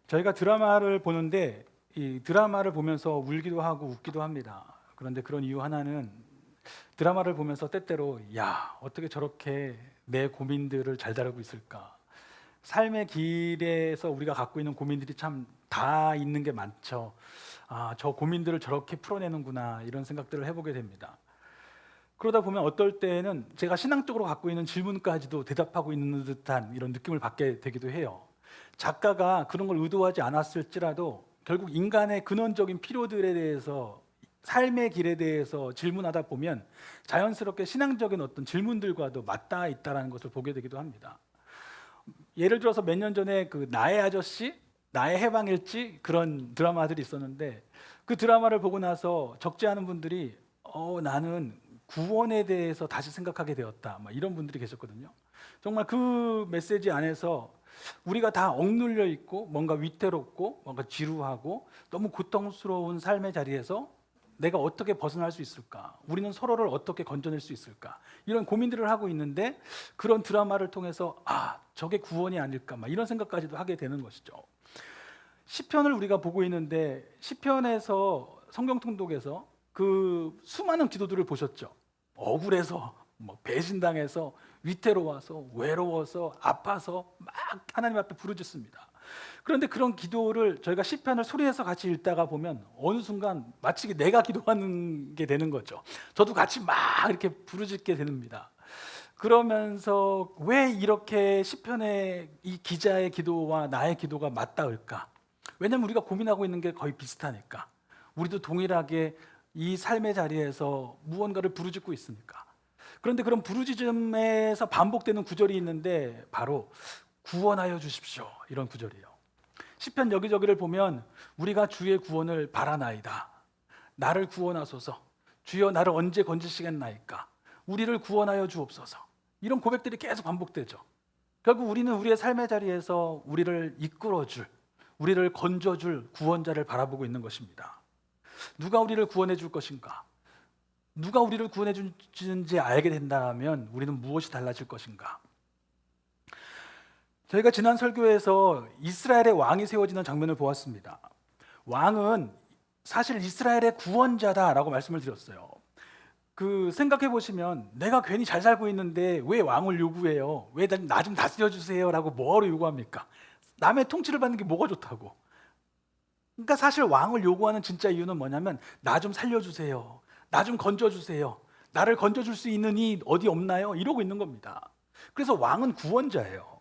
저희가 드라마를 보는데 이 드라마를 보면서 울기도 하고 웃기도 합니다. 그런데 그런 이유 하나는 드라마를 보면서 때때로 어떻게 저렇게 내 고민들을 잘 다루고 있을까? 삶의 길에서 우리가 갖고 있는 고민들이 참 다 있는 게 많죠. 저 고민들을 저렇게 풀어내는구나 이런 생각들을 해보게 됩니다. 그러다 보면 어떨 때는 제가 신앙적으로 갖고 있는 질문까지도 대답하고 있는 듯한 이런 느낌을 받게 되기도 해요. 작가가 그런 걸 의도하지 않았을지라도 결국 인간의 근원적인 필요들에 대해서, 삶의 길에 대해서 질문하다 보면 자연스럽게 신앙적인 어떤 질문들과도 맞닿아 있다는 것을 보게 되기도 합니다. 예를 들어서 몇 년 전에 그 나의 아저씨, 나의 해방일지 그런 드라마들이 있었는데, 그 드라마를 보고 나서 적지 않은 분들이 나는 구원에 대해서 다시 생각하게 되었다, 이런 분들이 계셨거든요. 정말 그 메시지 안에서 우리가 다 억눌려 있고 뭔가 위태롭고 뭔가 지루하고 너무 고통스러운 삶의 자리에서 내가 어떻게 벗어날 수 있을까? 우리는 서로를 어떻게 건져낼 수 있을까? 이런 고민들을 하고 있는데, 그런 드라마를 통해서 저게 구원이 아닐까? 이런 생각까지도 하게 되는 것이죠. 시편을 우리가 보고 있는데, 시편에서 성경 통독에서 그 수많은 기도들을 보셨죠. 억울해서, 배신당해서, 위태로워서, 외로워서, 아파서 막 하나님 앞에 부르짖습니다. 그런데 그런 기도를 저희가 시편을 소리내서 같이 읽다가 보면 어느 순간 마치 내가 기도하는 게 되는 거죠. 저도 같이 막 이렇게 부르짖게 됩니다. 그러면서 왜 이렇게 시편의 이 기자의 기도와 나의 기도가 맞닿을까? 왜냐하면 우리가 고민하고 있는 게 거의 비슷하니까. 우리도 동일하게 이 삶의 자리에서 무언가를 부르짖고 있으니까. 그런데 그런 부르짖음에서 반복되는 구절이 있는데 바로 구원하여 주십시오, 이런 구절이에요. 시편 여기저기를 보면 우리가 주의 구원을 바라나이다, 나를 구원하소서, 주여 나를 언제 건지시겠나이까, 우리를 구원하여 주옵소서, 이런 고백들이 계속 반복되죠. 결국 우리는 우리의 삶의 자리에서 우리를 이끌어줄, 우리를 건져줄 구원자를 바라보고 있는 것입니다. 누가 우리를 구원해 줄 것인가? 누가 우리를 구원해 주는지 알게 된다면 우리는 무엇이 달라질 것인가? 저희가 지난 설교에서 이스라엘의 왕이 세워지는 장면을 보았습니다. 왕은 사실 이스라엘의 구원자다라고 말씀을 드렸어요. 생각해 보시면 내가 괜히 잘 살고 있는데 왜 왕을 요구해요? 왜 나 좀 다스려 주세요 라고 뭐하러 요구합니까? 남의 통치를 받는 게 뭐가 좋다고. 그러니까 사실 왕을 요구하는 진짜 이유는 뭐냐면 나 좀 살려주세요, 나 좀 건져주세요, 나를 건져줄 수 있는 이 어디 없나요? 이러고 있는 겁니다. 그래서 왕은 구원자예요.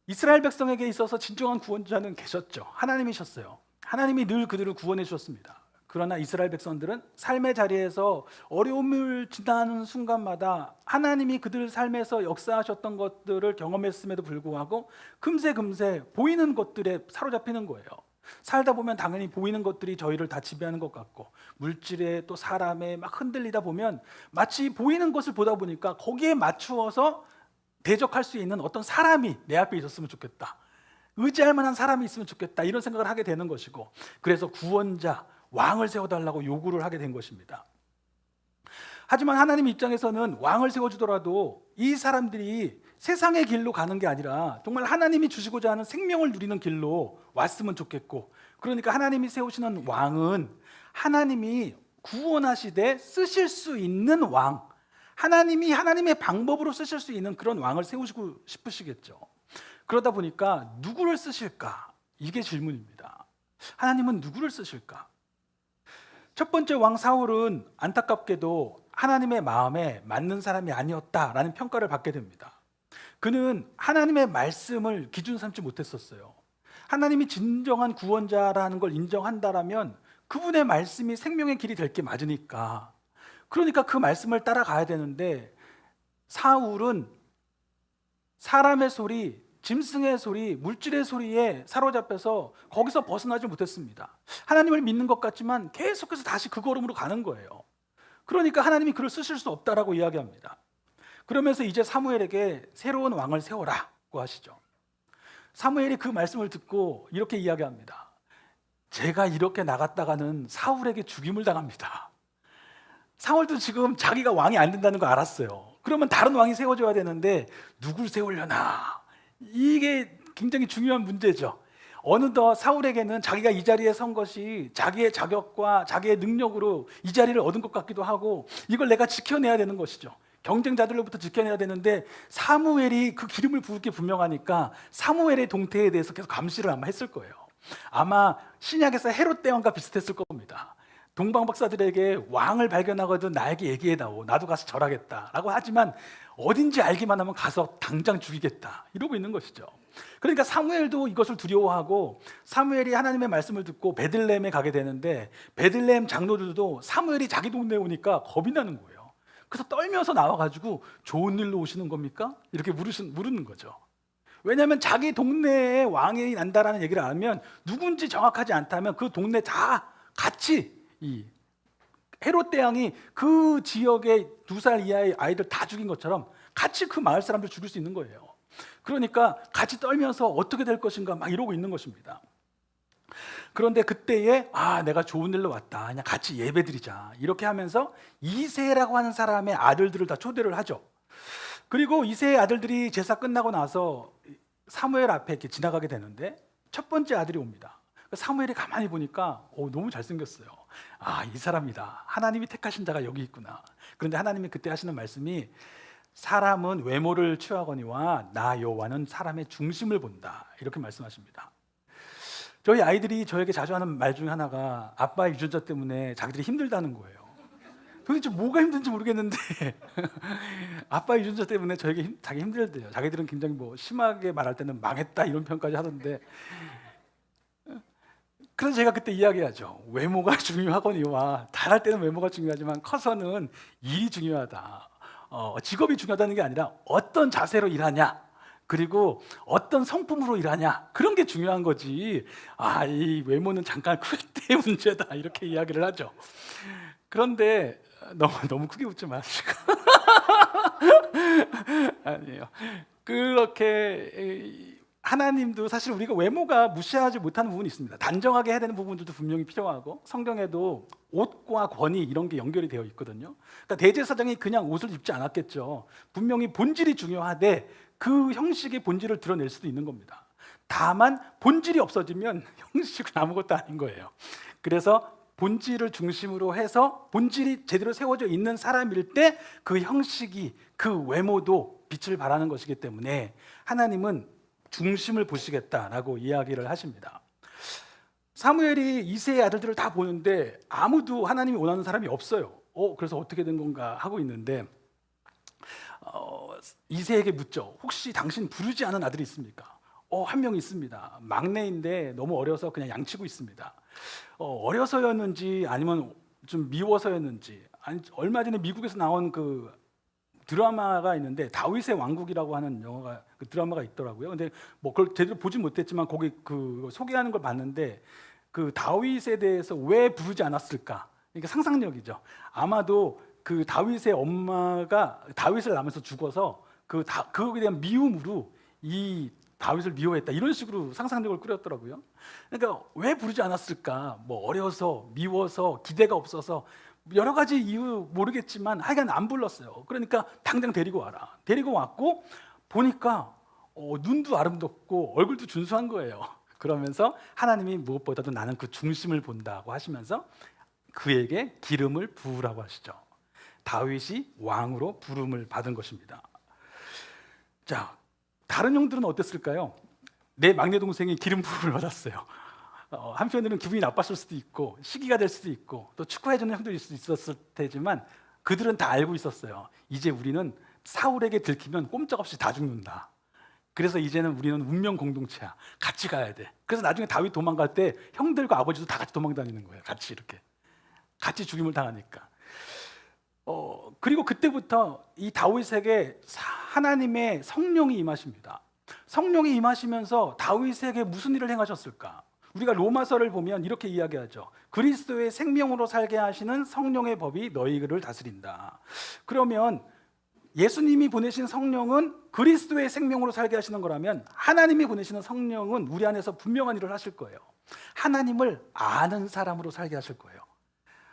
이스라엘 백성에게 있어서 진정한 구원자는 계셨죠. 하나님이셨어요. 하나님이 늘 그들을 구원해 주셨습니다. 그러나 이스라엘 백성들은 삶의 자리에서 어려움을 지나는 순간마다 하나님이 그들 삶에서 역사하셨던 것들을 경험했음에도 불구하고 금세 보이는 것들에 사로잡히는 거예요. 살다 보면 당연히 보이는 것들이 저희를 다 지배하는 것 같고, 물질에 또 사람에 막 흔들리다 보면 마치 보이는 것을 보다 보니까 거기에 맞추어서 대적할 수 있는 어떤 사람이 내 앞에 있었으면 좋겠다, 의지할 만한 사람이 있으면 좋겠다, 이런 생각을 하게 되는 것이고, 그래서 구원자, 왕을 세워달라고 요구를 하게 된 것입니다. 하지만 하나님 입장에서는 왕을 세워주더라도 이 사람들이 세상의 길로 가는 게 아니라 정말 하나님이 주시고자 하는 생명을 누리는 길로 왔으면 좋겠고, 그러니까 하나님이 세우시는 왕은 하나님이 구원하시되 쓰실 수 있는 왕, 하나님이 하나님의 방법으로 쓰실 수 있는 그런 왕을 세우시고 싶으시겠죠. 그러다 보니까 누구를 쓰실까? 이게 질문입니다. 하나님은 누구를 쓰실까? 첫 번째 왕 사울은 안타깝게도 하나님의 마음에 맞는 사람이 아니었다라는 평가를 받게 됩니다. 그는 하나님의 말씀을 기준 삼지 못했었어요. 하나님이 진정한 구원자라는 걸 인정한다라면 그분의 말씀이 생명의 길이 될 게 맞으니까, 그러니까 그 말씀을 따라가야 되는데, 사울은 사람의 소리, 짐승의 소리, 물질의 소리에 사로잡혀서 거기서 벗어나지 못했습니다. 하나님을 믿는 것 같지만 계속해서 다시 그 걸음으로 가는 거예요. 그러니까 하나님이 그를 쓰실 수 없다라고 이야기합니다. 그러면서 이제 사무엘에게 새로운 왕을 세워라고 하시죠. 사무엘이 그 말씀을 듣고 이렇게 이야기합니다. 제가 이렇게 나갔다가는 사울에게 죽임을 당합니다. 사울도 지금 자기가 왕이 안 된다는 거 알았어요. 그러면 다른 왕이 세워져야 되는데 누굴 세우려나? 이게 굉장히 중요한 문제죠. 어느덧 사울에게는 자기가 이 자리에 선 것이 자기의 자격과 자기의 능력으로 이 자리를 얻은 것 같기도 하고, 이걸 내가 지켜내야 되는 것이죠. 경쟁자들로부터 지켜내야 되는데, 사무엘이 그 기름을 부을 게 분명하니까 사무엘의 동태에 대해서 계속 감시를 아마 했을 거예요. 아마 신약에서 헤롯 대왕과 비슷했을 겁니다. 동방 박사들에게 왕을 발견하거든 나에게 얘기해다오, 나도 가서 절하겠다라고 하지만 어딘지 알기만 하면 가서 당장 죽이겠다 이러고 있는 것이죠. 그러니까 사무엘도 이것을 두려워하고, 사무엘이 하나님의 말씀을 듣고 베들레헴에 가게 되는데, 베들레헴 장로들도 사무엘이 자기 동네에 오니까 겁이 나는 거예요. 그래서 떨면서 나와가지고 좋은 일로 오시는 겁니까? 이렇게 물으는 거죠. 왜냐하면 자기 동네에 왕이 난다라는 얘기를 알면, 누군지 정확하지 않다면 그 동네 다 같이, 이 헤롯 대왕이 그 지역의 2살 이하의 아이들 다 죽인 것처럼 같이 그 마을 사람들 죽일 수 있는 거예요. 그러니까 같이 떨면서 어떻게 될 것인가 막 이러고 있는 것입니다. 그런데 그때에 내가 좋은 일로 왔다, 그냥 같이 예배드리자 이렇게 하면서 이새라고 하는 사람의 아들들을 다 초대를 하죠. 그리고 이새의 아들들이 제사 끝나고 나서 사무엘 앞에 이렇게 지나가게 되는데, 첫 번째 아들이 옵니다. 사무엘이 가만히 보니까 너무 잘생겼어요. 이 사람이다, 하나님이 택하신 자가 여기 있구나. 그런데 하나님이 그때 하시는 말씀이, 사람은 외모를 취하거니와 나 여호와는 사람의 중심을 본다, 이렇게 말씀하십니다. 저희 아이들이 저에게 자주 하는 말 중에 하나가 아빠의 유전자 때문에 자기들이 힘들다는 거예요. 도대체 뭐가 힘든지 모르겠는데 아빠의 유전자 때문에 자기 힘들대요. 자기들은 굉장히 심하게 말할 때는 망했다 이런 표현까지 하던데, 그래서 제가 그때 이야기하죠. 외모가 중요하거니와, 잘할 때는 외모가 중요하지만 커서는 일이 중요하다. 직업이 중요하다는 게 아니라 어떤 자세로 일하냐, 그리고 어떤 성품으로 일하냐, 그런 게 중요한 거지. 이 외모는 잠깐 클 때의 문제다, 이렇게 이야기를 하죠. 그런데 너무 크게 웃지 마시고 아니에요. 그렇게 하나님도 사실 우리가 외모가 무시하지 못하는 부분이 있습니다. 단정하게 해야 되는 부분들도 분명히 필요하고, 성경에도 옷과 권위 이런 게 연결이 되어 있거든요. 그러니까 대제사장이 그냥 옷을 입지 않았겠죠. 분명히 본질이 중요하되 그 형식의 본질을 드러낼 수도 있는 겁니다. 다만 본질이 없어지면 형식은 아무것도 아닌 거예요. 그래서 본질을 중심으로 해서 본질이 제대로 세워져 있는 사람일 때 그 형식이, 그 외모도 빛을 발하는 것이기 때문에 하나님은 중심을 보시겠다라고 이야기를 하십니다. 사무엘이 이새의 아들들을 다 보는데 아무도 하나님이 원하는 사람이 없어요. 그래서 어떻게 된 건가 하고 있는데, 이새에게 묻죠. 혹시 당신 부르지 않은 아들이 있습니까? 한 명 있습니다. 막내인데 너무 어려서 그냥 양치고 있습니다. 어려서였는지 아니면 좀 미워서였는지, 얼마 전에 미국에서 나온 그 드라마가 있는데, 다윗의 왕국이라고 하는 영화가, 그 드라마가 있더라고요. 근데 그걸 제대로 보진 못했지만 거기 그 소개하는 걸 봤는데, 그 다윗에 대해서 왜 부르지 않았을까? 이게 상상력이죠. 아마도 그 다윗의 엄마가 다윗을 낳으면서 죽어서 그거에 대한 미움으로 이 다윗을 미워했다, 이런 식으로 상상력을 꾸렸더라고요. 그러니까 왜 부르지 않았을까? 어려서, 미워서, 기대가 없어서, 여러 가지 이유 모르겠지만 하여간 안 불렀어요. 그러니까 당장 데리고 와라. 데리고 왔고 보니까 눈도 아름답고 얼굴도 준수한 거예요. 그러면서 하나님이 무엇보다도 나는 그 중심을 본다고 하시면서 그에게 기름을 부으라고 하시죠. 다윗이 왕으로 부름을 받은 것입니다. 자, 다른 형들은 어땠을까요? 내 막내 동생이 기름 부음을 받았어요. 한편으로는 기분이 나빴을 수도 있고, 시기가 될 수도 있고, 또 축하해주는 형들일 수도 있었을 테지만 그들은 다 알고 있었어요. 이제 우리는 사울에게 들키면 꼼짝없이 다 죽는다. 그래서 이제는 우리는 운명 공동체야. 같이 가야 돼. 그래서 나중에 다윗 도망갈 때 형들과 아버지도 다 같이 도망다니는 거예요. 같이 이렇게. 같이 죽임을 당하니까. 그리고 그때부터 이 다윗에게 하나님의 성령이 임하십니다. 성령이 임하시면서 다윗에게 무슨 일을 행하셨을까? 우리가 로마서를 보면 이렇게 이야기하죠. 그리스도의 생명으로 살게 하시는 성령의 법이 너희를 다스린다. 그러면 예수님이 보내신 성령은 그리스도의 생명으로 살게 하시는 거라면, 하나님이 보내시는 성령은 우리 안에서 분명한 일을 하실 거예요. 하나님을 아는 사람으로 살게 하실 거예요.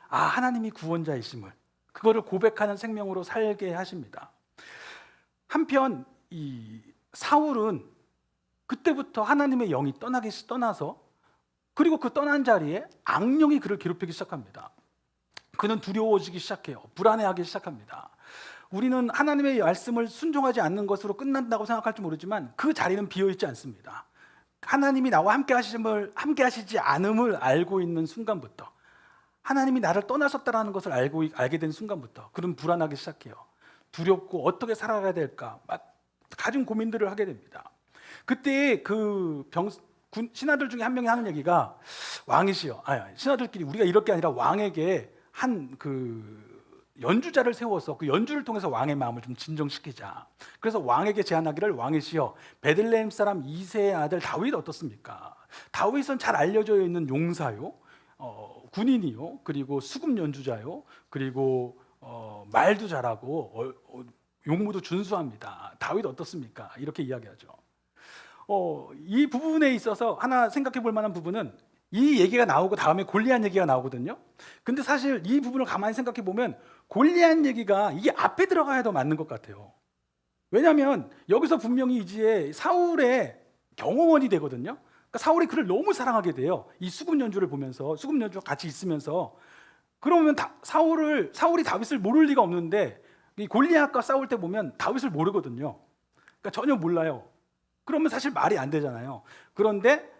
하나님이 구원자이심을, 그거를 고백하는 생명으로 살게 하십니다. 한편 이 사울은 그때부터 하나님의 영이 떠나서 그리고 그 떠난 자리에 악령이 그를 괴롭히기 시작합니다. 그는 두려워지기 시작해요. 불안해하기 시작합니다. 우리는 하나님의 말씀을 순종하지 않는 것으로 끝난다고 생각할지 모르지만 그 자리는 비어있지 않습니다. 하나님이 나와 함께 하시지 않음을 알고 있는 순간부터, 하나님이 나를 떠나셨다는 것을 알게 된 순간부터 그는 불안하기 시작해요. 두렵고 어떻게 살아가야 될까 막 가진 고민들을 하게 됩니다. 그때 신하들 중에 한 명이 하는 얘기가, 왕이시여, 신하들끼리 우리가 이럴 게 아니라 왕에게 한 연주자를 세워서 그 연주를 통해서 왕의 마음을 좀 진정시키자. 그래서 왕에게 제안하기를, 왕이시여, 베들레헴 사람 이새의 아들 다윗 어떻습니까? 다윗은 잘 알려져 있는 용사요, 군인이요, 그리고 수금 연주자요, 그리고 말도 잘하고 용무도 준수합니다. 다윗 어떻습니까? 이렇게 이야기하죠. 이 부분에 있어서 하나 생각해 볼 만한 부분은, 이 얘기가 나오고 다음에 골리앗 얘기가 나오거든요. 근데 사실 이 부분을 가만히 생각해 보면 골리앗 얘기가 이게 앞에 들어가야 더 맞는 것 같아요. 왜냐하면 여기서 분명히 이제 사울의 경호원이 되거든요. 그러니까 사울이 그를 너무 사랑하게 돼요. 이 수금 연주를 보면서, 수금 연주와 같이 있으면서. 그러면 사울이 다윗을 모를 리가 없는데, 이 골리앗과 싸울 때 보면 다윗을 모르거든요. 그러니까 전혀 몰라요. 그러면 사실 말이 안 되잖아요. 그런데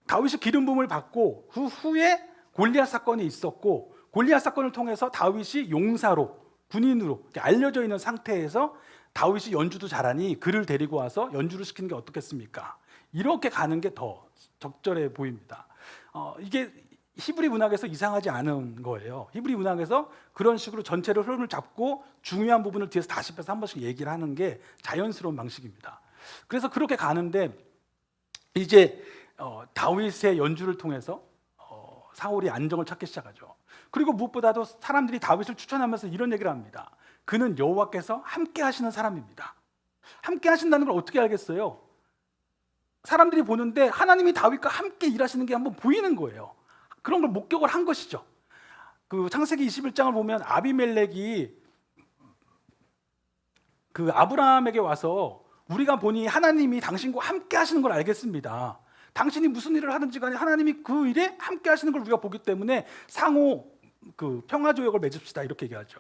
다윗이 기름 부음을 받고 그 후에 골리앗 사건이 있었고, 골리앗 사건을 통해서 다윗이 용사로, 군인으로 알려져 있는 상태에서 다윗이 연주도 잘하니 그를 데리고 와서 연주를 시키는 게 어떻겠습니까? 이렇게 가는 게 더 적절해 보입니다. 이게 히브리 문학에서 이상하지 않은 거예요. 히브리 문학에서 그런 식으로 전체를 흐름을 잡고 중요한 부분을 뒤에서 다시 빼서 한 번씩 얘기를 하는 게 자연스러운 방식입니다. 그래서 그렇게 가는데, 이제 다윗의 연주를 통해서 사울이 안정을 찾기 시작하죠. 그리고 무엇보다도 사람들이 다윗을 추천하면서 이런 얘기를 합니다. 그는 여호와께서 함께 하시는 사람입니다. 함께 하신다는 걸 어떻게 알겠어요? 사람들이 보는데 하나님이 다윗과 함께 일하시는 게 한번 보이는 거예요. 그런 걸 목격을 한 것이죠. 그 창세기 21장을 보면 아비멜렉이 그 아브라함에게 와서, 우리가 보니 하나님이 당신과 함께 하시는 걸 알겠습니다. 당신이 무슨 일을 하든지 간에 하나님이 그 일에 함께 하시는 걸 우리가 보기 때문에 상호 평화조약을 맺읍시다, 이렇게 얘기하죠.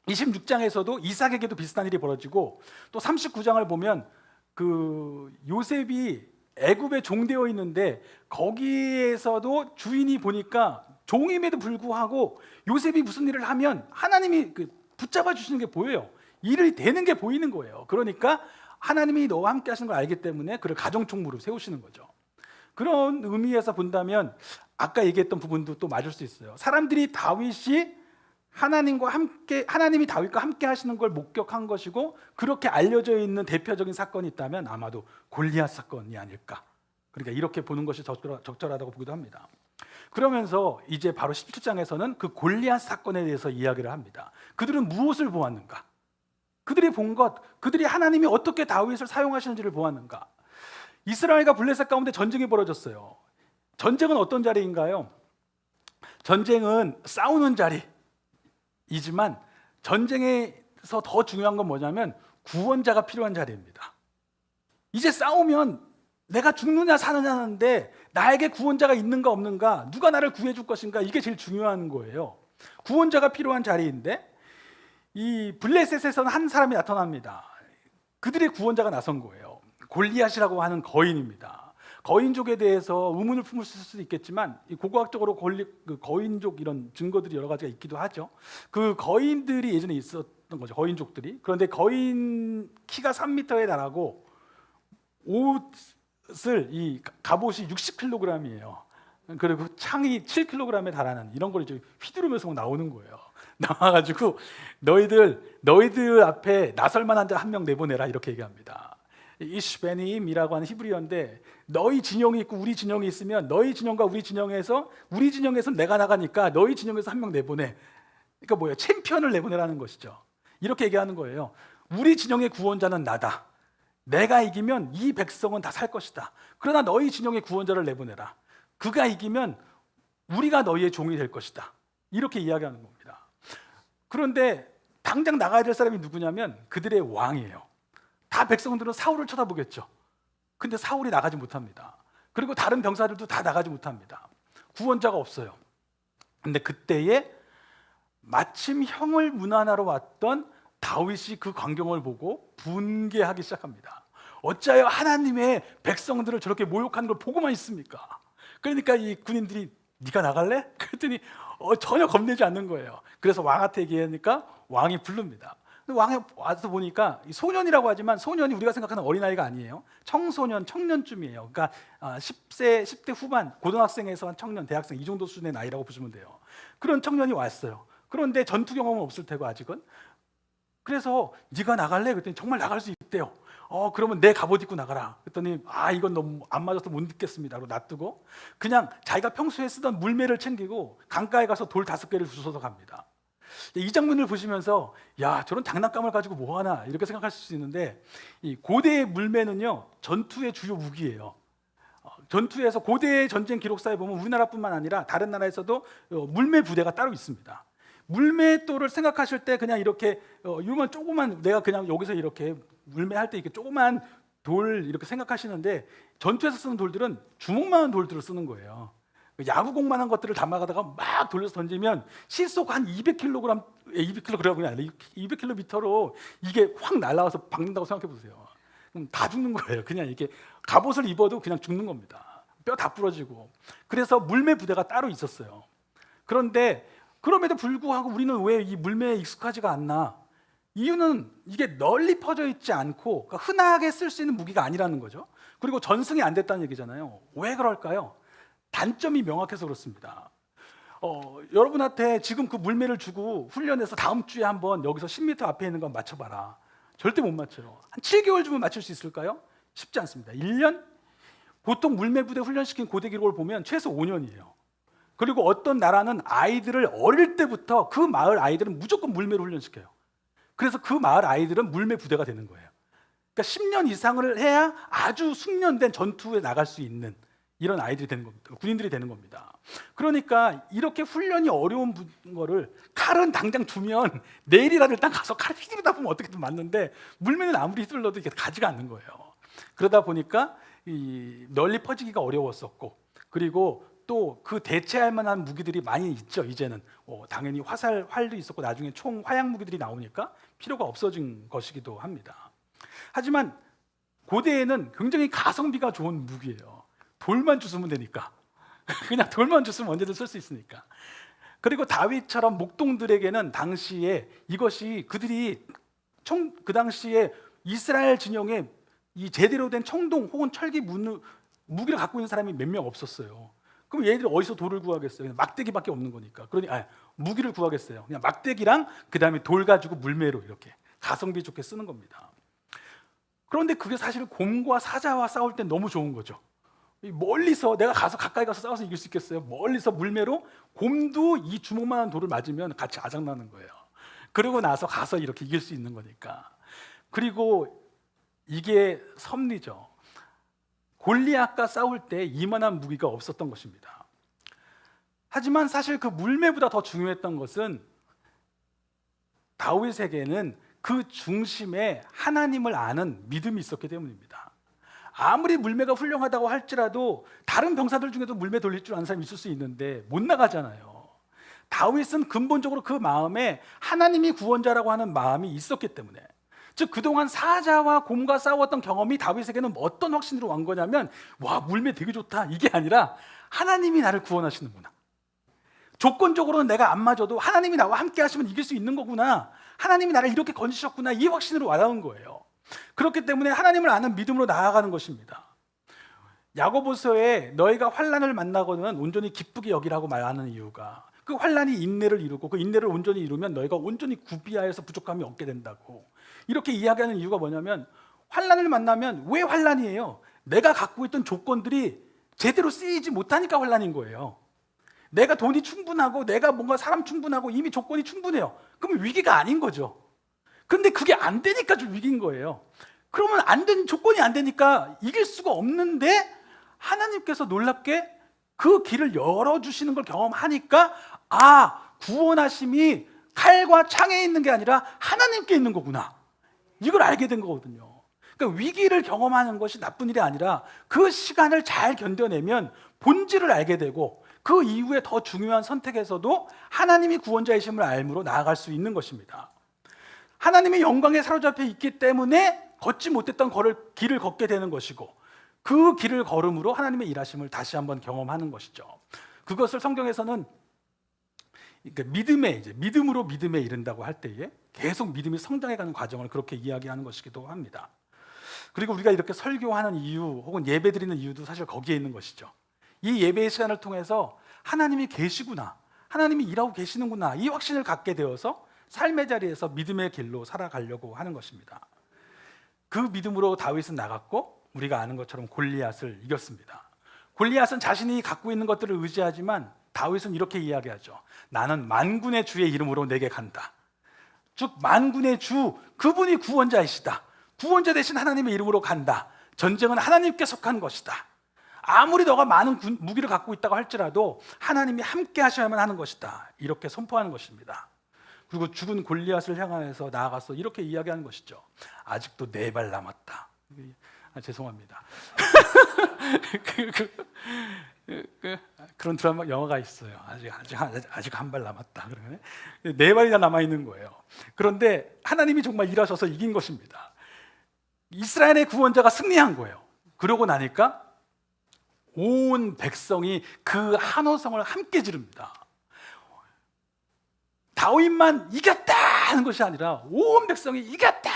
26장에서도 이삭에게도 비슷한 일이 벌어지고, 또 39장을 보면 그 요셉이 애굽에 종되어 있는데 거기에서도 주인이 보니까 종임에도 불구하고 요셉이 무슨 일을 하면 하나님이 붙잡아 주시는 게 보여요. 일이 되는 게 보이는 거예요. 그러니까 하나님이 너와 함께 하시는 걸 알기 때문에 그를 가정총무로 세우시는 거죠. 그런 의미에서 본다면 아까 얘기했던 부분도 또 맞을 수 있어요. 사람들이 하나님이 다윗과 함께 하시는 걸 목격한 것이고, 그렇게 알려져 있는 대표적인 사건이 있다면 아마도 골리앗 사건이 아닐까. 그러니까 이렇게 보는 것이 적절하다고 보기도 합니다. 그러면서 이제 바로 17장에서는 그 골리앗 사건에 대해서 이야기를 합니다. 그들은 무엇을 보았는가? 그들이 본 것, 그들이 하나님이 어떻게 다윗을 사용하시는지를 보았는가? 이스라엘과 블레셋 가운데 전쟁이 벌어졌어요. 전쟁은 어떤 자리인가요? 전쟁은 싸우는 자리이지만 전쟁에서 더 중요한 건 뭐냐면 구원자가 필요한 자리입니다. 이제 싸우면 내가 죽느냐 사느냐인데 나에게 구원자가 있는가 없는가, 누가 나를 구해줄 것인가, 이게 제일 중요한 거예요. 구원자가 필요한 자리인데 이 블레셋에서는 한 사람이 나타납니다. 그들의 구원자가 나선 거예요. 골리앗이라고 하는 거인입니다. 거인족에 대해서 의문을 품을 수도 있겠지만 고고학적으로 거인족 이런 증거들이 여러 가지가 있기도 하죠. 그 거인들이 예전에 있었던 거죠. 거인족들이. 그런데 거인 키가 3m에 달하고 이 갑옷이 60kg이에요. 그리고 창이 7kg에 달하는 이런 걸 이제 휘두르면서 나오는 거예요. 나와가지고 너희들 앞에 나설 만한 자 한 명 내보내라, 이렇게 얘기합니다. 이슈베님이라고 하는 히브리어인데, 너희 진영이 있고 우리 진영이 있으면 너희 진영과 우리 진영에서 내가 나가니까 너희 진영에서 한 명 내보내. 그러니까 뭐예요? 챔피언을 내보내라는 것이죠. 이렇게 얘기하는 거예요. 우리 진영의 구원자는 나다. 내가 이기면 이 백성은 다 살 것이다. 그러나 너희 진영의 구원자를 내보내라. 그가 이기면 우리가 너희의 종이 될 것이다. 이렇게 이야기하는 겁니다. 그런데 당장 나가야 될 사람이 누구냐면 그들의 왕이에요. 다 백성들은 사울을 쳐다보겠죠. 근데 사울이 나가지 못합니다. 그리고 다른 병사들도 다 나가지 못합니다. 구원자가 없어요. 근데 그때에 마침 형을 문안하러 왔던 다윗이 그 광경을 보고 분개하기 시작합니다. 어찌하여 하나님의 백성들을 저렇게 모욕하는 걸 보고만 있습니까? 그러니까 이 군인들이 네가 나갈래? 그랬더니 전혀 겁내지 않는 거예요. 그래서 왕한테 얘기하니까 왕이 부릅니다. 왕에 와서 보니까 소년이라고 하지만 소년이 우리가 생각하는 어린아이가 아니에요. 청소년, 청년쯤이에요. 그러니까 10대 후반, 고등학생에서 한 청년, 대학생 이 정도 수준의 나이라고 보시면 돼요. 그런 청년이 왔어요. 그런데 전투 경험은 없을 테고 아직은. 그래서 네가 나갈래? 그랬더니 정말 나갈 수 있대요. 그러면 내 갑옷 입고 나가라. 그랬더니 이건 너무 안 맞아서 못 입겠습니다. 라고 놔두고 그냥 자기가 평소에 쓰던 물매를 챙기고 강가에 가서 돌 5개를 주워서 갑니다. 이 장면을 보시면서 야, 저런 장난감을 가지고 뭐 하나 이렇게 생각할 수 있는데, 이 고대의 물매는요 전투의 주요 무기예요. 전투에서 고대 전쟁 기록사에 보면 우리나라뿐만 아니라 다른 나라에서도 물매 부대가 따로 있습니다. 물매돌을 생각하실 때 그냥 이렇게 이만 조그만, 내가 그냥 여기서 이렇게 물매할 때 이렇게 조그만 돌 이렇게 생각하시는데, 전투에서 쓰는 돌들은 주먹만한 돌들을 쓰는 거예요. 야구공만한 것들을 담아가다가 막 돌려서 던지면 시속 한 200kg, 200kg이 아니라 200km로 이게 확 날아와서 박는다고 생각해 보세요. 그럼 다 죽는 거예요. 그냥 이게 갑옷을 입어도 그냥 죽는 겁니다. 뼈 다 부러지고. 그래서 물매 부대가 따로 있었어요. 그런데 그럼에도 불구하고 우리는 왜 이 물매에 익숙하지가 않나? 이유는 이게 널리 퍼져 있지 않고 그러니까 흔하게 쓸 수 있는 무기가 아니라는 거죠. 그리고 전승이 안 됐다는 얘기잖아요. 왜 그럴까요? 단점이 명확해서 그렇습니다. 여러분한테 지금 그 물매를 주고 훈련해서 다음 주에 한번 여기서 10m 앞에 있는 거 맞춰봐라. 절대 못 맞춰요. 한 7개월 주면 맞출 수 있을까요? 쉽지 않습니다. 1년? 보통 물매 부대 훈련시킨 고대 기록을 보면 최소 5년이에요. 그리고 어떤 나라는 아이들을 어릴 때부터 그 마을 아이들은 무조건 물매로 훈련시켜요. 그래서 그 마을 아이들은 물매 부대가 되는 거예요. 그러니까 10년 이상을 해야 아주 숙련된 전투에 나갈 수 있는 이런 아이들이 되는 겁니다. 군인들이 되는 겁니다. 그러니까 이렇게 훈련이 어려운 거를 칼은 당장 주면 내일이라도 일단 가서 칼 휘두르다 보면 어떻게든 맞는데, 물매는 아무리 휘둘러도 이게 가지가 않는 거예요. 그러다 보니까 널리 퍼지기가 어려웠었고, 그리고 또 그 대체할 만한 무기들이 많이 있죠. 이제는 당연히 활도 있었고 나중에 총 화약 무기들이 나오니까 필요가 없어진 것이기도 합니다. 하지만 고대에는 굉장히 가성비가 좋은 무기예요. 돌만 주스면 되니까. 그냥 돌만 주스면 언제든 쓸 수 있으니까. 그리고 다윗처럼 목동들에게는 당시에 이것이 그들이 그 당시에 이스라엘 진영에 이 제대로 된 청동 혹은 철기 무기를 갖고 있는 사람이 몇 명 없었어요. 그럼 얘들이 어디서 돌을 구하겠어요? 그냥 막대기밖에 없는 거니까. 그러니 무기를 구하겠어요. 그냥 막대기랑 그다음에 돌 가지고 물매로 이렇게 가성비 좋게 쓰는 겁니다. 그런데 그게 사실 곰과 사자와 싸울 땐 너무 좋은 거죠. 멀리서 내가 가까이 가서 싸워서 이길 수 있겠어요? 멀리서 물매로 곰도 이 주먹만한 돌을 맞으면 같이 아작나는 거예요. 그러고 나서 가서 이렇게 이길 수 있는 거니까. 그리고 이게 섭리죠. 골리앗과 싸울 때 이만한 무기가 없었던 것입니다. 하지만 사실 그 물매보다 더 중요했던 것은 다윗에게는 그 중심에 하나님을 아는 믿음이 있었기 때문입니다. 아무리 물매가 훌륭하다고 할지라도 다른 병사들 중에도 물매 돌릴 줄 아는 사람이 있을 수 있는데 못 나가잖아요. 다윗은 근본적으로 그 마음에 하나님이 구원자라고 하는 마음이 있었기 때문에, 즉 그동안 사자와 곰과 싸웠던 경험이 다윗에게는 어떤 확신으로 온 거냐면, 와, 물매 되게 좋다, 이게 아니라 하나님이 나를 구원하시는구나. 조건적으로는 내가 안 맞아도 하나님이 나와 함께 하시면 이길 수 있는 거구나. 하나님이 나를 이렇게 건지셨구나. 이 확신으로 와닿은 거예요. 그렇기 때문에 하나님을 아는 믿음으로 나아가는 것입니다. 야고보서에 너희가 환난을 만나거든 온전히 기쁘게 여기라고 말하는 이유가, 그 환난이 인내를 이루고 그 인내를 온전히 이루면 너희가 온전히 구비하여서 부족함이 없게 된다고 이렇게 이야기하는 이유가 뭐냐면, 환난을 만나면 왜 환난이에요? 내가 갖고 있던 조건들이 제대로 쓰이지 못하니까 환난인 거예요. 내가 돈이 충분하고 내가 뭔가 사람 충분하고 이미 조건이 충분해요. 그러면 위기가 아닌 거죠. 근데 그게 안 되니까 좀 위기인 거예요. 그러면 조건이 안 되니까 이길 수가 없는데, 하나님께서 놀랍게 그 길을 열어주시는 걸 경험하니까, 구원하심이 칼과 창에 있는 게 아니라 하나님께 있는 거구나, 이걸 알게 된 거거든요. 그러니까 위기를 경험하는 것이 나쁜 일이 아니라 그 시간을 잘 견뎌내면 본질을 알게 되고 그 이후에 더 중요한 선택에서도 하나님이 구원자이심을 알므로 나아갈 수 있는 것입니다. 하나님의 영광에 사로잡혀 있기 때문에 걷지 못했던 길을 걷게 되는 것이고 그 길을 걸음으로 하나님의 일하심을 다시 한번 경험하는 것이죠. 그것을 성경에서는 그러니까 믿음으로 믿음에 이른다고 할 때에 계속 믿음이 성장해가는 과정을 그렇게 이야기하는 것이기도 합니다. 그리고 우리가 이렇게 설교하는 이유 혹은 예배드리는 이유도 사실 거기에 있는 것이죠. 이 예배의 시간을 통해서 하나님이 계시구나, 하나님이 일하고 계시는구나, 이 확신을 갖게 되어서 삶의 자리에서 믿음의 길로 살아가려고 하는 것입니다. 그 믿음으로 다윗은 나갔고 우리가 아는 것처럼 골리앗을 이겼습니다. 골리앗은 자신이 갖고 있는 것들을 의지하지만 다윗은 이렇게 이야기하죠. 나는 만군의 주의 이름으로 내게 간다. 즉 만군의 주, 그분이 구원자이시다. 구원자 대신 하나님의 이름으로 간다. 전쟁은 하나님께 속한 것이다. 아무리 너가 많은 무기를 갖고 있다고 할지라도 하나님이 함께 하셔야만 하는 것이다. 이렇게 선포하는 것입니다. 그리고 죽은 골리앗을 향하여서 나아가서 이렇게 이야기하는 것이죠. 아직도 4발 남았다. 죄송합니다. 그런 드라마 영화가 있어요. 아직 한 발 남았다. 그러면 4발이나 남아 있는 거예요. 그런데 하나님이 정말 일하셔서 이긴 것입니다. 이스라엘의 구원자가 승리한 거예요. 그러고 나니까 온 백성이 그 한호성을 함께 지릅니다. 다윗만 이겼다 하는 것이 아니라 온 백성이 이겼다.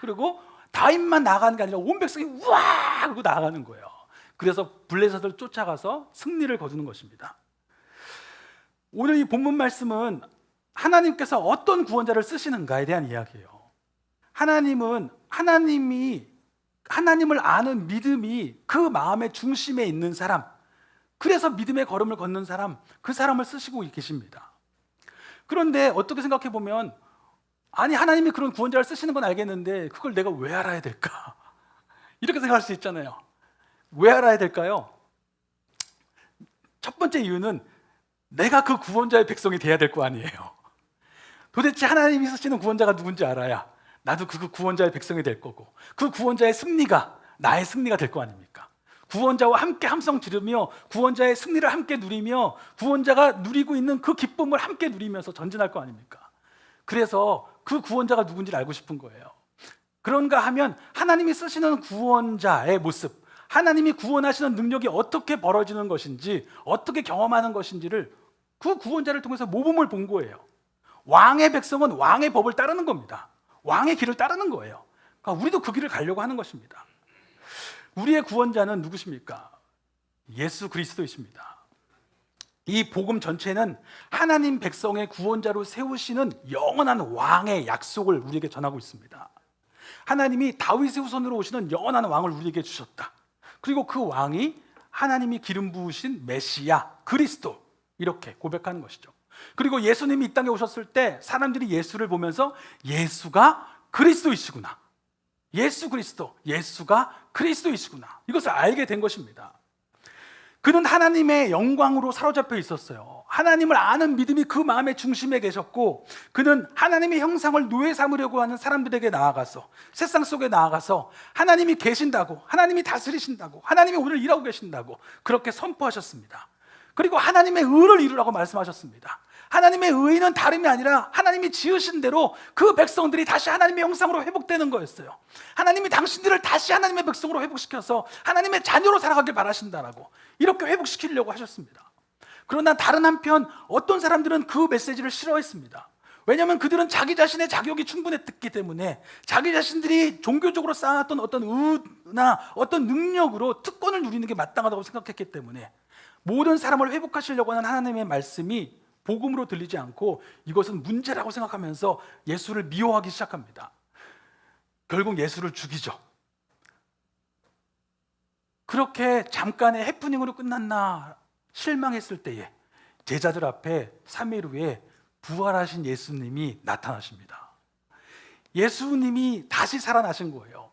그리고 다윗만 나가는 게 아니라 온 백성이 우와 그러고 나가는 거예요. 그래서 블레셋을 쫓아가서 승리를 거두는 것입니다. 오늘 이 본문 말씀은 하나님께서 어떤 구원자를 쓰시는가에 대한 이야기예요. 하나님을 아는 믿음이 그 마음의 중심에 있는 사람, 그래서 믿음의 걸음을 걷는 사람, 그 사람을 쓰시고 계십니다. 그런데 어떻게 생각해 보면 아니 하나님이 그런 구원자를 쓰시는 건 알겠는데 그걸 내가 왜 알아야 될까? 이렇게 생각할 수 있잖아요. 왜 알아야 될까요? 첫 번째 이유는 내가 그 구원자의 백성이 돼야 될 거 아니에요. 도대체 하나님이 쓰시는 구원자가 누군지 알아야 나도 그 구원자의 백성이 될 거고 그 구원자의 승리가 나의 승리가 될 거 아닙니까? 구원자와 함께 함성 지르며 구원자의 승리를 함께 누리며 구원자가 누리고 있는 그 기쁨을 함께 누리면서 전진할 거 아닙니까? 그래서 그 구원자가 누군지를 알고 싶은 거예요. 그런가 하면 하나님이 쓰시는 구원자의 모습, 하나님이 구원하시는 능력이 어떻게 벌어지는 것인지, 어떻게 경험하는 것인지를 그 구원자를 통해서 모범을 본 거예요. 왕의 백성은 왕의 법을 따르는 겁니다. 왕의 길을 따르는 거예요. 그러니까 우리도 그 길을 가려고 하는 것입니다. 우리의 구원자는 누구십니까? 예수 그리스도이십니다. 이 복음 전체는 하나님 백성의 구원자로 세우시는 영원한 왕의 약속을 우리에게 전하고 있습니다. 하나님이 다윗의 후손으로 오시는 영원한 왕을 우리에게 주셨다. 그리고 그 왕이 하나님이 기름 부으신 메시아 그리스도, 이렇게 고백하는 것이죠. 그리고 예수님이 이 땅에 오셨을 때 사람들이 예수를 보면서 예수가 그리스도이시구나, 예수 그리스도, 예수가 그리스도이시구나, 이것을 알게 된 것입니다. 그는 하나님의 영광으로 사로잡혀 있었어요. 하나님을 아는 믿음이 그 마음의 중심에 계셨고, 그는 하나님의 형상을 노예 삼으려고 하는 사람들에게 나아가서, 세상 속에 나아가서 하나님이 계신다고, 하나님이 다스리신다고, 하나님이 오늘 일하고 계신다고 그렇게 선포하셨습니다. 그리고 하나님의 의를 이루라고 말씀하셨습니다. 하나님의 의는 다름이 아니라 하나님이 지으신 대로 그 백성들이 다시 하나님의 형상으로 회복되는 거였어요. 하나님이 당신들을 다시 하나님의 백성으로 회복시켜서 하나님의 자녀로 살아가길 바라신다라고 이렇게 회복시키려고 하셨습니다. 그러나 다른 한편 어떤 사람들은 그 메시지를 싫어했습니다. 왜냐하면 그들은 자기 자신의 자격이 충분했기 때문에 자기 자신들이 종교적으로 쌓았던 어떤 의나 어떤 능력으로 특권을 누리는 게 마땅하다고 생각했기 때문에 모든 사람을 회복하시려고 하는 하나님의 말씀이 복음으로 들리지 않고 이것은 문제라고 생각하면서 예수를 미워하기 시작합니다. 결국 예수를 죽이죠. 그렇게 잠깐의 해프닝으로 끝났나 실망했을 때에 제자들 앞에 3일 후에 부활하신 예수님이 나타나십니다. 예수님이 다시 살아나신 거예요.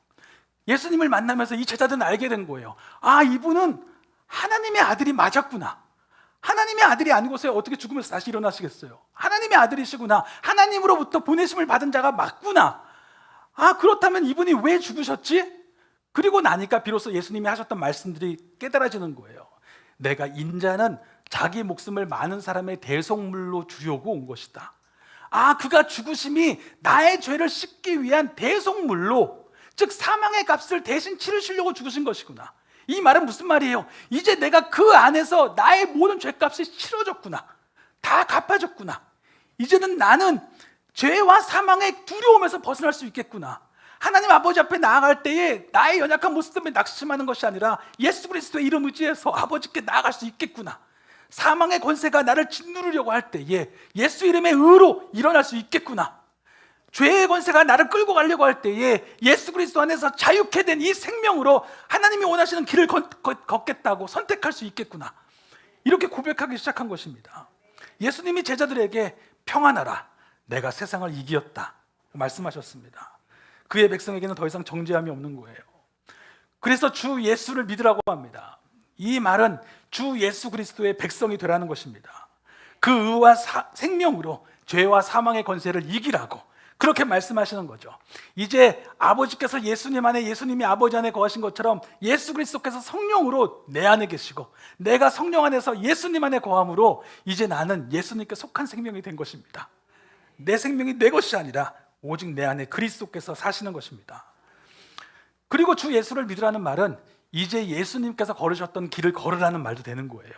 예수님을 만나면서 이 제자들은 알게 된 거예요. 아, 이분은 하나님의 아들이 맞았구나. 하나님의 아들이 아니고서야 어떻게 죽으면서 다시 일어나시겠어요? 하나님의 아들이시구나. 하나님으로부터 보내심을 받은 자가 맞구나. 아, 그렇다면 이분이 왜 죽으셨지? 그리고 나니까 비로소 예수님이 하셨던 말씀들이 깨달아지는 거예요. 내가 인자는 자기 목숨을 많은 사람의 대속물로 주려고 온 것이다. 아, 그가 죽으심이 나의 죄를 씻기 위한 대속물로, 즉 사망의 값을 대신 치르시려고 죽으신 것이구나. 이 말은 무슨 말이에요? 이제 내가 그 안에서 나의 모든 죄값이 치러졌구나. 다 갚아졌구나. 이제는 나는 죄와 사망의 두려움에서 벗어날 수 있겠구나. 하나님 아버지 앞에 나아갈 때에 나의 연약한 모습 때문에 낙심하는 것이 아니라 예수 그리스도의 이름 의지해서 아버지께 나아갈 수 있겠구나. 사망의 권세가 나를 짓누르려고 할 때에 예수 이름의 의로 일어날 수 있겠구나. 죄의 권세가 나를 끌고 가려고 할 때에 예수 그리스도 안에서 자유케 된 이 생명으로 하나님이 원하시는 길을 걷겠다고 선택할 수 있겠구나. 이렇게 고백하기 시작한 것입니다. 예수님이 제자들에게 평안하라, 내가 세상을 이기었다 말씀하셨습니다. 그의 백성에게는 더 이상 정죄함이 없는 거예요. 그래서 주 예수를 믿으라고 합니다. 이 말은 주 예수 그리스도의 백성이 되라는 것입니다. 그 의와 생명으로 죄와 사망의 권세를 이기라고 그렇게 말씀하시는 거죠. 이제 아버지께서 예수님 안에, 예수님이 아버지 안에 거하신 것처럼 예수 그리스도께서 성령으로 내 안에 계시고 내가 성령 안에서 예수님 안에 거함으로 이제 나는 예수님께 속한 생명이 된 것입니다. 내 생명이 내 것이 아니라 오직 내 안에 그리스도께서 사시는 것입니다. 그리고 주 예수를 믿으라는 말은 이제 예수님께서 걸으셨던 길을 걸으라는 말도 되는 거예요.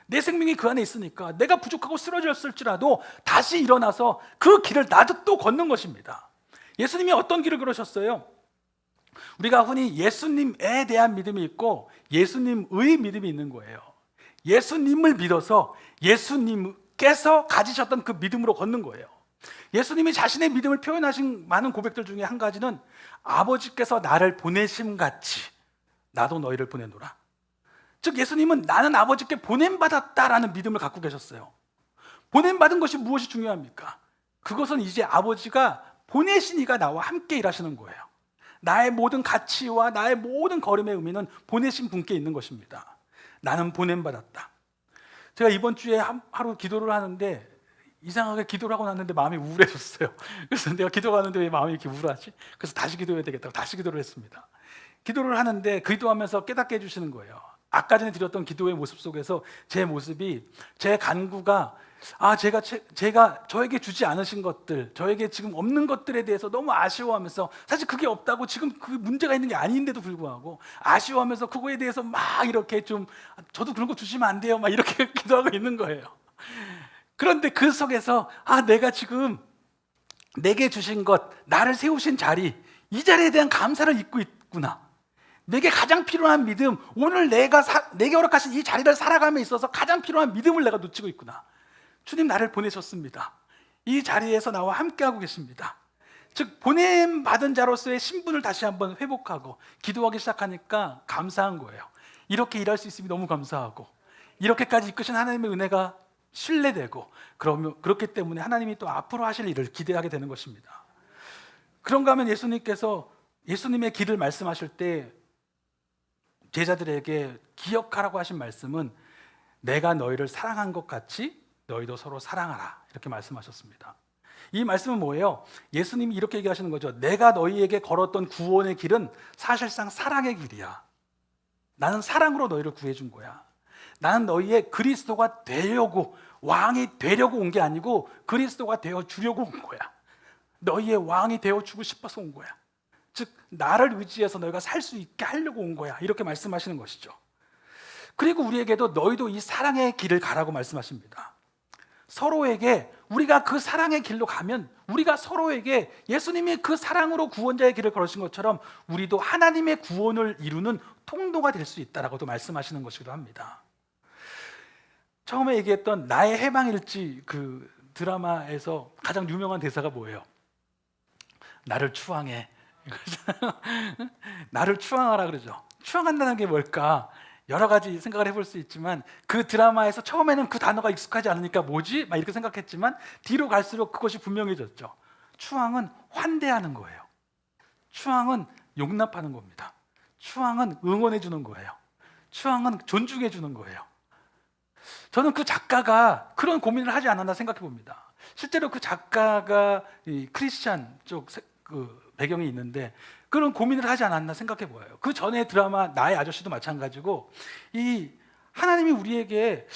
내 생명이 그 안에 있으니까 내가 부족하고 쓰러졌을지라도 다시 일어나서 그 길을 나도 또 걷는 것입니다. 예수님이 어떤 길을 걸으셨어요? 우리가 흔히 예수님에 대한 믿음이 있고 예수님의 믿음이 있는 거예요. 예수님을 믿어서 예수님께서 가지셨던 그 믿음으로 걷는 거예요. 예수님이 자신의 믿음을 표현하신 많은 고백들 중에 한 가지는 아버지께서 나를 보내심 같이 나도 너희를 보내노라. 즉 예수님은 나는 아버지께 보냄받았다라는 믿음을 갖고 계셨어요. 보냄받은 것이 무엇이 중요합니까? 그것은 이제 아버지가 보내시니가 나와 함께 일하시는 거예요. 나의 모든 가치와 나의 모든 걸음의 의미는 보내신 분께 있는 것입니다. 나는 보냄받았다. 제가 이번 주에 하루 기도를 하는데 이상하게 기도를 하고 났는데 마음이 우울해졌어요. 그래서 내가 기도가 하는데 왜 마음이 이렇게 우울하지? 그래서 다시 기도해야 되겠다고 다시 기도를 했습니다. 기도를 하는데 기도하면서 깨닫게 해주시는 거예요. 아까 전에 드렸던 기도의 모습 속에서 제 모습이, 제 간구가 제가 저에게 주지 않으신 것들, 저에게 지금 없는 것들에 대해서 너무 아쉬워하면서, 사실 그게 없다고 지금 그 문제가 있는 게 아닌데도 불구하고 아쉬워하면서 그거에 대해서 막 이렇게 좀 저도 그런 거 주시면 안 돼요 막 이렇게 기도하고 있는 거예요. 그런데 그 속에서 내가 지금 내게 주신 것, 나를 세우신 자리, 이 자리에 대한 감사를 잊고 있구나. 내게 가장 필요한 믿음, 오늘 내게 허락하신 이 자리를 살아감에 있어서 가장 필요한 믿음을 내가 놓치고 있구나. 주님 나를 보내셨습니다. 이 자리에서 나와 함께하고 계십니다. 즉 보냄받은 자로서의 신분을 다시 한번 회복하고 기도하기 시작하니까 감사한 거예요. 이렇게 일할 수 있음이 너무 감사하고, 이렇게까지 이끄신 하나님의 은혜가 신뢰되고, 그렇기 때문에 하나님이 또 앞으로 하실 일을 기대하게 되는 것입니다. 그런가 하면 예수님께서 예수님의 길을 말씀하실 때 제자들에게 기억하라고 하신 말씀은 내가 너희를 사랑한 것 같이 너희도 서로 사랑하라, 이렇게 말씀하셨습니다. 이 말씀은 뭐예요? 예수님이 이렇게 얘기하시는 거죠. 내가 너희에게 걸었던 구원의 길은 사실상 사랑의 길이야. 나는 사랑으로 너희를 구해준 거야. 나는 너희의 그리스도가 되려고, 왕이 되려고 온 게 아니고 그리스도가 되어 주려고 온 거야. 너희의 왕이 되어 주고 싶어서 온 거야. 즉 나를 의지해서 너희가 살 수 있게 하려고 온 거야, 이렇게 말씀하시는 것이죠. 그리고 우리에게도 너희도 이 사랑의 길을 가라고 말씀하십니다. 서로에게, 우리가 그 사랑의 길로 가면 우리가 서로에게 예수님이 그 사랑으로 구원자의 길을 걸으신 것처럼 우리도 하나님의 구원을 이루는 통로가 될 수 있다라고도 말씀하시는 것이기도 합니다. 처음에 얘기했던 나의 해방일지 그 드라마에서 가장 유명한 대사가 뭐예요? 나를 추앙해. 나를 추앙하라 그러죠. 추앙한다는 게 뭘까? 여러 가지 생각을 해볼 수 있지만 그 드라마에서 처음에는 그 단어가 익숙하지 않으니까 뭐지? 막 이렇게 생각했지만 뒤로 갈수록 그것이 분명해졌죠. 추앙은 환대하는 거예요. 추앙은 용납하는 겁니다. 추앙은 응원해 주는 거예요. 추앙은 존중해 주는 거예요. 저는 그 작가가 그런 고민을 하지 않았나 생각해 봅니다. 실제로 그 작가가 이 크리스찬 쪽 그 배경이 있는데 그런 고민을 하지 않았나 생각해 보여요. 그 전에 드라마 나의 아저씨도 마찬가지고, 이 하나님이 우리에게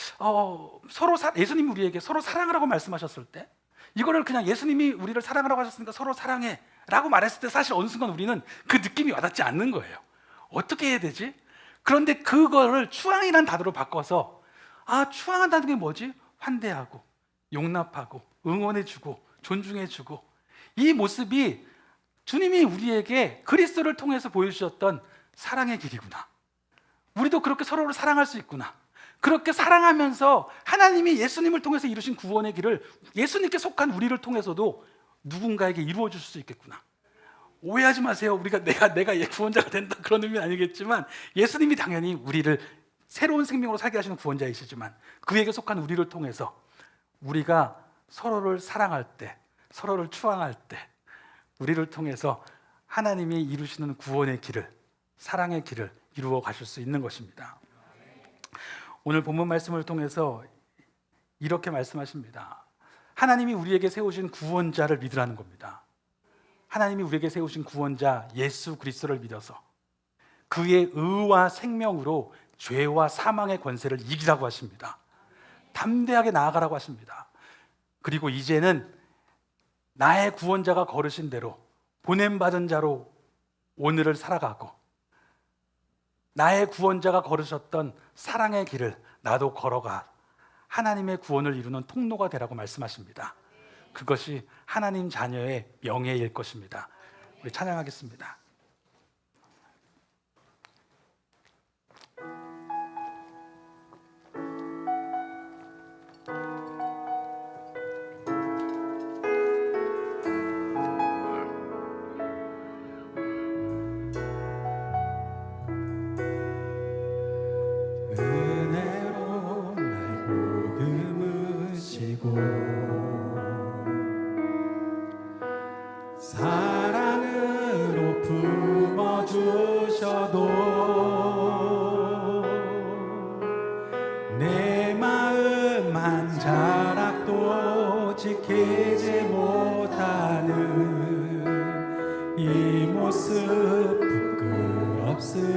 예수님이 우리에게 서로 사랑하라고 말씀하셨을 때, 이거를 그냥 예수님이 우리를 사랑하라고 하셨으니까 서로 사랑해 라고 말했을 때 사실 어느 순간 우리는 그 느낌이 와닿지 않는 거예요. 어떻게 해야 되지? 그런데 그거를 추앙이라는 단어로 바꿔서, 추앙한다는 게 뭐지? 환대하고 용납하고 응원해주고 존중해주고, 이 모습이 주님이 우리에게 그리스도를 통해서 보여주셨던 사랑의 길이구나. 우리도 그렇게 서로를 사랑할 수 있구나. 그렇게 사랑하면서 하나님이 예수님을 통해서 이루신 구원의 길을 예수님께 속한 우리를 통해서도 누군가에게 이루어 줄 수 있겠구나. 오해하지 마세요. 우리가 내가 구원자가 된다 그런 의미는 아니겠지만, 예수님이 당연히 우리를 새로운 생명으로 살게 하시는 구원자이시지만, 그에게 속한 우리를 통해서 우리가 서로를 사랑할 때, 서로를 추앙할 때, 우리를 통해서 하나님이 이루시는 구원의 길을, 사랑의 길을 이루어 가실 수 있는 것입니다. 오늘 본문 말씀을 통해서 이렇게 말씀하십니다. 하나님이 우리에게 세우신 구원자를 믿으라는 겁니다. 하나님이 우리에게 세우신 구원자 예수 그리스도를 믿어서 그의 의와 생명으로 죄와 사망의 권세를 이기라고 하십니다. 담대하게 나아가라고 하십니다. 그리고 이제는 나의 구원자가 걸으신 대로 보냄받은 자로 오늘을 살아가고, 나의 구원자가 걸으셨던 사랑의 길을 나도 걸어가 하나님의 구원을 이루는 통로가 되라고 말씀하십니다. 그것이 하나님 자녀의 명예일 것입니다. 우리 찬양하겠습니다. 사랑으로 품어주셔도 내 마음 한 자락도 지키지 못하는 이 모습 부끄럽습니다.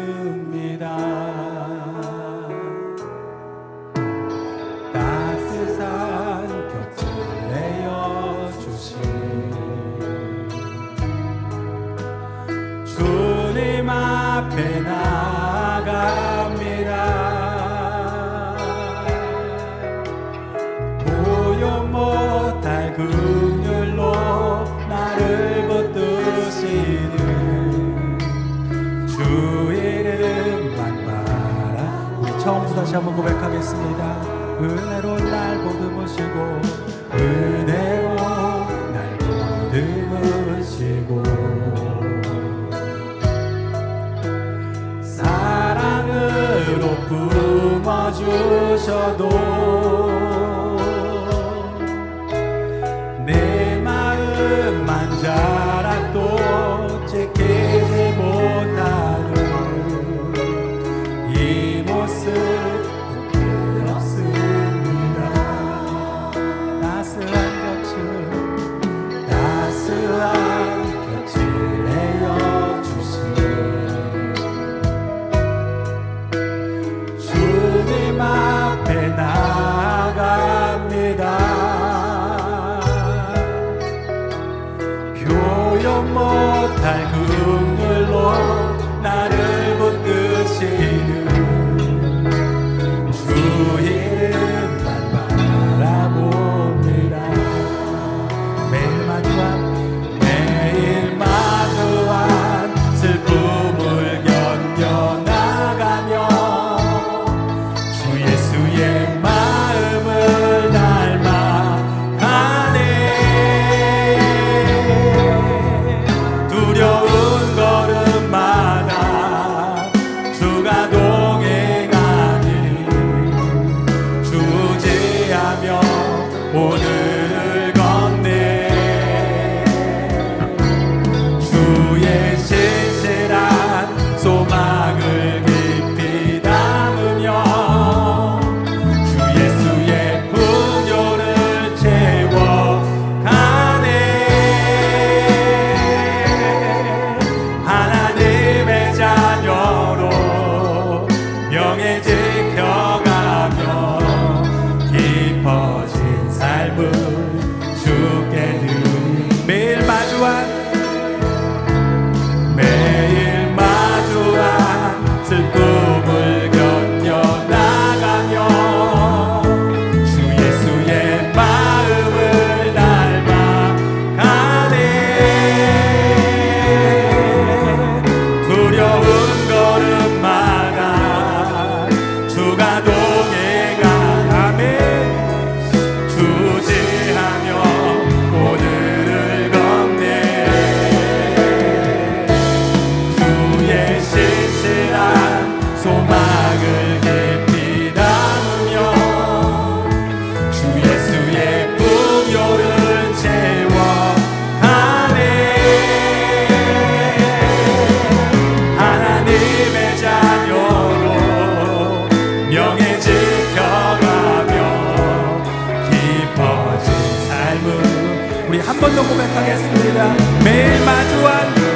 따스한 곁을 내어주신 주님 앞에 나아갑니다. 보여 못할 긍휼로 나를 붙드시는 주 이름만 바라. 우리 처음부터 다시 한번 고백하겠습니다. 은혜로 날 보듬으시고, 은혜로 날 보듬으시고, 사랑으로 품어주셔도 내 마음 한 자락도 지키지 못하는 이 모습 부끄럽습니다. 따스한 곁을 내어주신 주님 앞에 나 번 더 고백하겠습니다. 매일 마주한